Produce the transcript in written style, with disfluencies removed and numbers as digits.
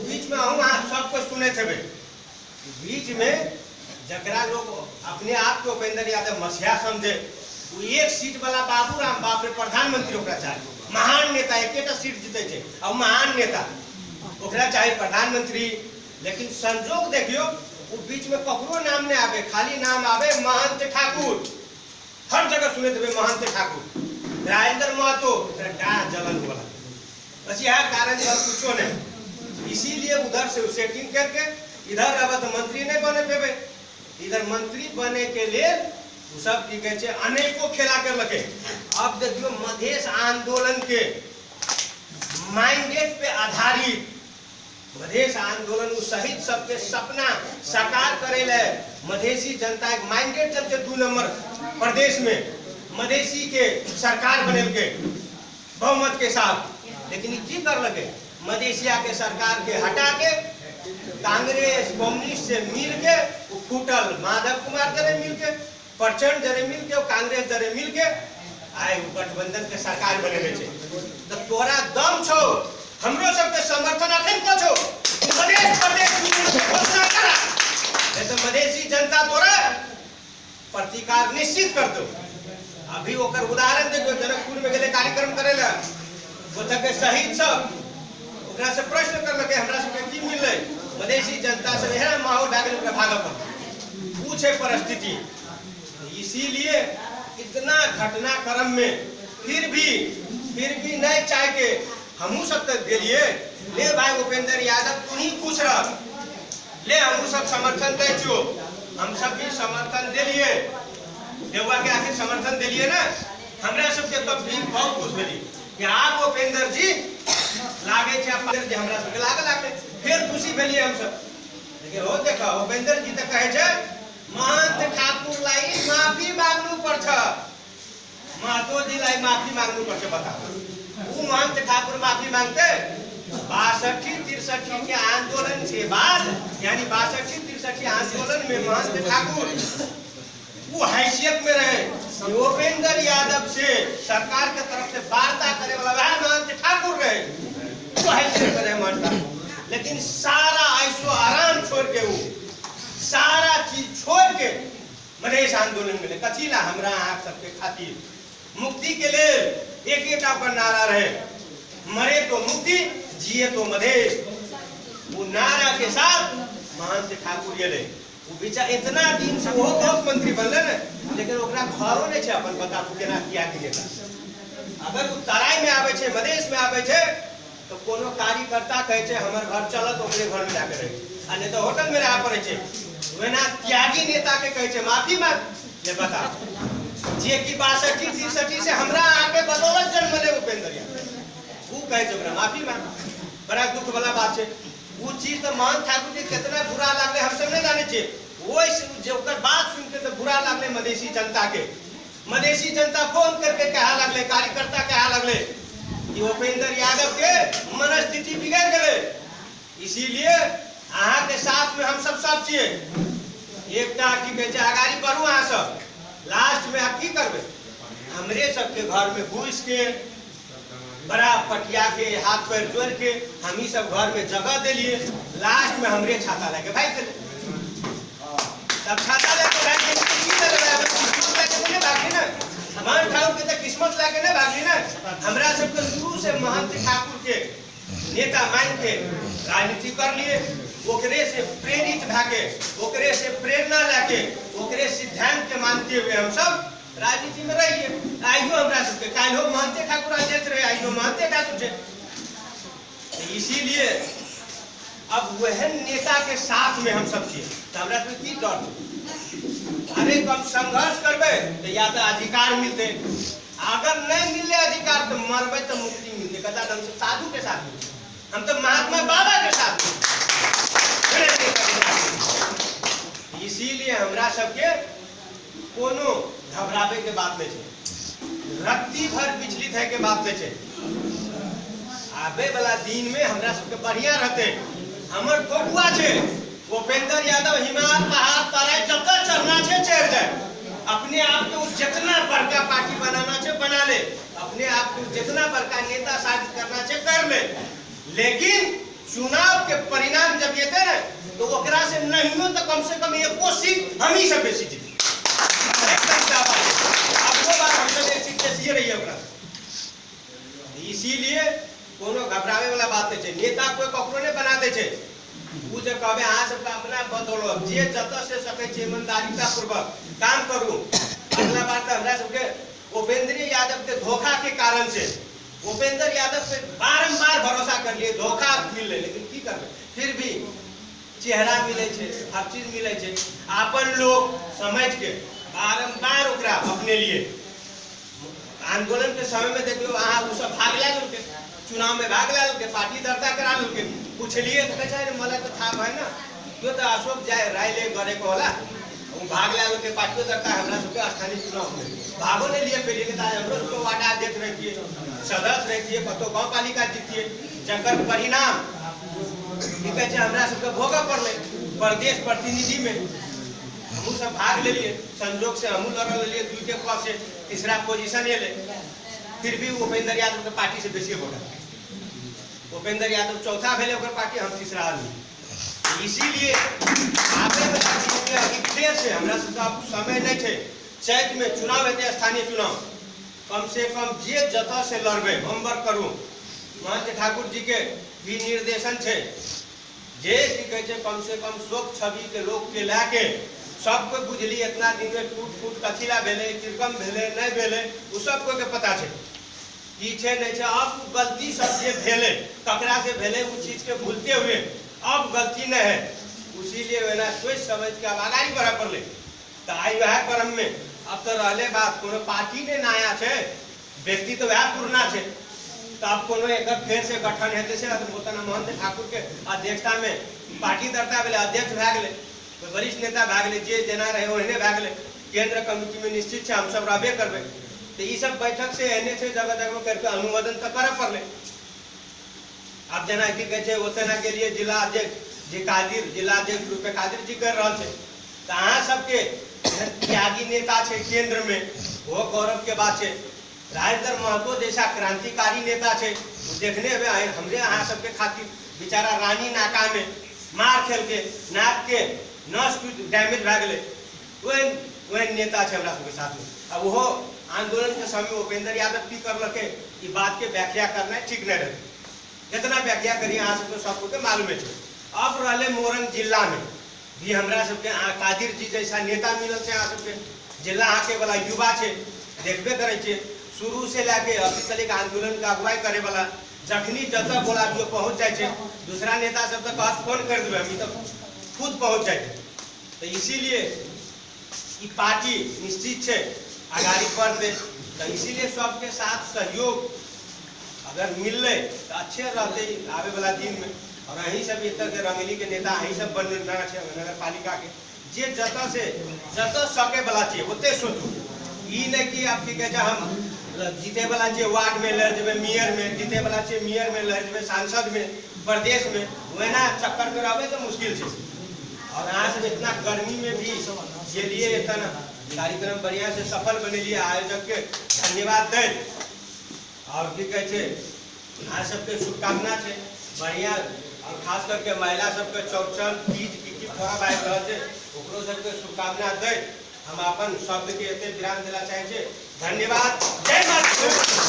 बीच में हूँ सब कुछ सुने थे बीच में जकरा लोग अपने आप को उपेंद्र यादव मसीहा समझे वो एक सीट वाला बाबूराम बाप रे प्रधानमंत्री ओकरा चाहिए महान नेता एक सीट जीते थे और महान नेता ओकरा चाहिए प्रधानमंत्री। लेकिन संजोग देखियो वो बीच में ककरो नाम नहीं आवे खाली नाम आवे महंत ठाकुर हर जगह सुने थे महंत ठाकुर राजेंद्र महतो डाह जलन वाला बस यह कारण और कुछो नहीं। इसीलिए उधर से सेटिंग करके इधर अब तो मंत्री नहीं बने पेबे इधर मंत्री बने के लिए सब की कहे अनेकों खेला कर लगे। अब देखियो मधेश आंदोलन के माइंडेट पे आधारित मधेश आंदोलन सहित सबके सपना साकार करेले मधेसी जनता एक माइंडेट चलते 2 नंबर प्रदेश में मधेसी के सरकार बनेल के बहुमत के साथ। लेकिन की कर लगे मधेसिया के सरकार के हटा के कांग्रेस कम्युनिस्ट से मिल के वो फूटल माधव कुमार जरे मिल के प्रचंड जरे मिल के कांग्रेस जरे मिल के आए गठबंधन के सरकार बने तो तोरा दम छो हमरो सबके समर्थन अखन को छो मधेश प्रदेश घोषणा करा तो मधेसी जनता तोरा प्रतिकार निश्चित कर दो। अभी ओकर उदाहरण देखो जनकपुर में गेले कार्यक्रम करेला ओतक के शहीद सब ओकरा से प्रश्न कर लगे हमरा सबके की मिलले मधेसी जनता से यह माहौल डागल के भागल पूछे परिस्थिति। इसीलिए इतना घटनाक्रम में फिर भी नहीं चाह के हमू सब तक दिलिए ले भाई उपेंद्र यादव तू ही खुश रह ले हमू सब समर्थन दे छो हम सब भी समर्थन दिलिए देवा के आखिर समर्थन दिलिए ना हमरा सबके तब भी बहुत खुश भेली कि आप उपेंद्र जी लागे छे उपेंद्र जी हमरा सबके लागल फिर खुशी भेलिए हम सब। लेकिन हो देखो उपेंद्र जी तो कहे छे महंत ठाकुर लाई माफी मांगनु पर्छ महतो जी लाई माफी मांगनु पर्छ बताओ वो महंत ठाकुर माफी मांगते 62-63 के आंदोलन के बाद यानी 62-63 आंदोलन में महंत ठाकुर वो हैसियत में रहे उपेंद्र यादव से सरकार के तरफ से वार्ता करे वाला वह महंत ठाकुर रहे वो हैसियत में रहे महंत ठाकुर। लेकिन सारा ऐसो आराम छोड़ के वो सारा चीज छोड़ के मधेश आंदोलन में कथीला हमरा आप सबके खातिर मुक्ति के लिए एक पर नारा रहे मरे तो मुक्ति जिए तो मधेश। वो नारा के साथ महंत ठाकुर ये वो बेचारा इतना दिन से वो बहुत मंत्री बनले ना लेकिन ओकरा घरों नहीं छे अपन बता केना किया कि नेता अगर वो तराई में आवे छे मधेश में आवे छे तो कोनो कार्यकर्ता कहे छे हमर घर चलत ओकरे घर में जाके रहे आ नहीं तो होटल में रहा पड़े छे वेना त्यागी नेता के कहे छे माफी मांग ये बता जे की 62-63 से हमरा आके बदौलत जन्म ले उपेंद्र यादव वो कहे छे माफी मांग बड़ा दुख वाला बात छे। वो चीज तो महंत ठाकुर जी कितना बुरा लागले हम सब नहीं जाने छे वो जो बात सुन के तो बुरा लागले मधेसी जनता के मधेसी जनता फोन करके कहा लगले कार्यकर्ता कहा लगले कि उपेंद्र यादव के मनस्थिति बिगड़ गए। इसीलिए अहाँ के साथ में हम सब छिए एकटा की बेचे आगारी बढ़ू अहाँ सब लास्ट में आप की करबे हमरे सबके घर में घुस के बड़ा पटिया के हाथ पैर जोड़ के हम ही सब घर में जगह दिलिए लास्ट में हमरे छाता लेके भाई चले तब छाता लेके भाई भागी ना महंत ठाकुर के किस्मत लेके नहीं भागी ना हमरा सबके शुरू से महंत ठाकुर के नेता मान के राजनीति कर लिए ओकरे से प्रेरित भागे ओकरे से प्रेरणा लेके ओकरे सिद्धांत के मानते हुए हम सब राजनीति में रहिए। आइयो हमरा सबके काल्हो महंत ठाकुर अध्यक्ष रहे आइयो महंत ठाकुर छे। इसीलिए अब वह नेता के साथ में हम सब छिए तो हमरा सबके की डर अरे कम संघर्ष करबे तो या तो अधिकार मिलते अगर नहीं मिले अधिकार तो मरबे तो मुक्ति मिलते कदा हम सब साधु के साथ हम तो महात्मा बाबा के साथ। इसीलिए हमरा सबके कोनो घबरावे के बात नहीं छे रत्ती भर विचलित है के बात नहीं छे। आबे वाला दिन में हमरा सबके बढ़िया रहते हमर बबुआ छे उपेंद्र यादव हिमालय पहाड़ तराई जब तक चढ़ना छे चढ़ जाए अपने आप को जितना बड़का पार्टी बनाना छे बना ले अपने आप को जितना बड़का नेता साबित करना छे कर ले। लेकिन चुनाव के परिणाम जब येते ना तो ओकरा से नहीं हो तो कम से कम एको सीट हम ही सब बेसी जीती। अब वो बात हम सब एक सीट बेसी रही है ओकरा। इसीलिए कोनो घबरावे वाला बात नहीं है। नेता कोई ककरो ने बना दे छे उ जे कहबे अहाँ सबके अपना बदलो जे जत से सके छे ईमानदारीता पूर्वक काम करू। अगला बार तो हमरा सबके उपेंद्र यादव के धोखा के कारण से उपेंद्र यादव पे बारंबार भरोसा कर लिए, धोखा मिले, लेकिन की करबे फिर भी चेहरा मिले छे, हर चीज मिले छे। अपन लोग समझ के बारंबार ओकरा अपने लिए आंदोलन के समय में देखियो अहाँ उ सब भाग ले के चुनाव में भाग ले के पार्टी दर्ता करा के पूछलिए तो कहे छै मला तो था है ना यो तो अशोक जाय राय ले करे को होला उ भाग ले के पार्टी दर्ता हमरा सबके स्थानीय चुनाव में भागो ने लिए पहले के हमरो सबके वार्ड अध्यक्ष रहिए, सदस्य रहिए, कतो गांव पालिका जीतिए, जकर परिणाम की कहे छै हमरा सबके भोगऽ पड़ले। प्रदेश प्रतिनिधि में हम सब भाग ले लिए, संजोग से हम लड़ लिए, 2 के पास से तीसरा पोजीशन ले, फिर भी उपेंद्र यादव के पार्टी से बेसी वोट। उपेंद्र यादव चौथा भेले ओकर पार्टी, हम तीसरा आदमी। इसीलिए आगे वाला चीज के अभी फेर से हमरा सब समय नहीं छे। चैत में चुनाव हेते, स्थानीय चुनाव, कम से कम जे जता से लड़बे होमवर्क करू। महंत ठाकुर जी के भी निर्देशन छे जे की कहे छै कम से कम स्वच्छ छवि के लोग के लाके सबको बुझली इतना दिन में टूट फूट कथिला भेले, तिरकम भेले, नहीं भेले, उ सब को के पता छे की छे नहीं छे। अब गलती सब जे भेले ककरा से भेले उ चीज के भूलते हुए अब गलती नहीं है, उसीलिए वेना सोच समझ के अब आगाड़ी बढ़ा पड़ले। तो आई वह क्रम में अब तो रहले बात कोनो पार्टी ने नया छे, व्यक्ति तो वह पुराना छे। तो अब कोनो एक फेर से गठन हेते से मोतना महंत ठाकुर के अध्यक्षता में पार्टी दर्ता भेले, अध्यक्ष भए गेले, तो वरिष्ठ नेता भए गेले, जे जेना रहे ओहने भए गेले। केंद्र कमिटी में निश्चित छे हम सब रहबे करबे। तो ई सब बैठक से एने छे जगह जगह करके अनुमोदन तो करे पड़ले। अब जना की कहे छे ओतना के लिए जिला अध्यक्ष जे कादिर जिला अध्यक्ष रूप में कादिर जी कर रहा छे। तो अहाँ सबके त्यागी नेता छे केंद्र में, वो गौरव के बात छे। राजेंद्र महतो जैसा क्रांतिकारी नेता छे, देखने में हमरे अहाँ सबके खातिर बेचारा रानी नाका में मार खेल के नाक के नस डैमेज भए गेले, वही नेता छे हमरा सबके साथ में। अब वो आंदोलन के समय उपेंद्र यादव की करलके ई बात के व्याख्या करना ठीक नहीं रहे। जितना व्याख्या करिए अहाँ सबके सबको मालूम है। अब रहले मोरंग जिला में भी हमरा सबके कादिर जी जैसा नेता मिलल छे। अहाँ सबके जिला आके वाला युवा छे, देखबे करे छे शुरू से लेके अभी तक आंदोलन का अगुवाई करे वाला, जखनी जत बोलाबियो पहुंच जाए छे। दूसरा नेता सब तक बात फोन कर देबे, हम तो खुद पहुंच जाए। तो इसीलिए ई पार्टी निश्चित छे आगाड़ी बढ़ते। तो इसीलिए सबके साथ सहयोग अगर मिलले तो अच्छे रहते आवे वाला दिन में। और अही सब इतर के रंगली के नेता अही सब बनना छे नगर पालिका के, जे जत सके वाला छे ओते सोचू। ई नहीं कि आप की कहे हम जीते वाला छे वार्ड में लड़ जेबे, मेयर में जीते वाला छे मेयर में लड़ जेबे, सांसद में, प्रदेश में, वैना चक्कर करावे तो मुश्किल छे। और अहाँ सब इतना गर्मी में भी ये लिए इतना कार्यक्रम बढ़िया से सफल बने लिए, आयोजक के धन्यवाद दे। और की कहे छे अहाँ सबके शुभकामना छे बढ़िया। और खास करके महिला सबके चौरचन तीज की पर्व आबि रहल छे, ओकरो सबके शुभकामना दे। हम अपन शब्द के एते विराम देला चाहे छे। धन्यवाद। जय माता।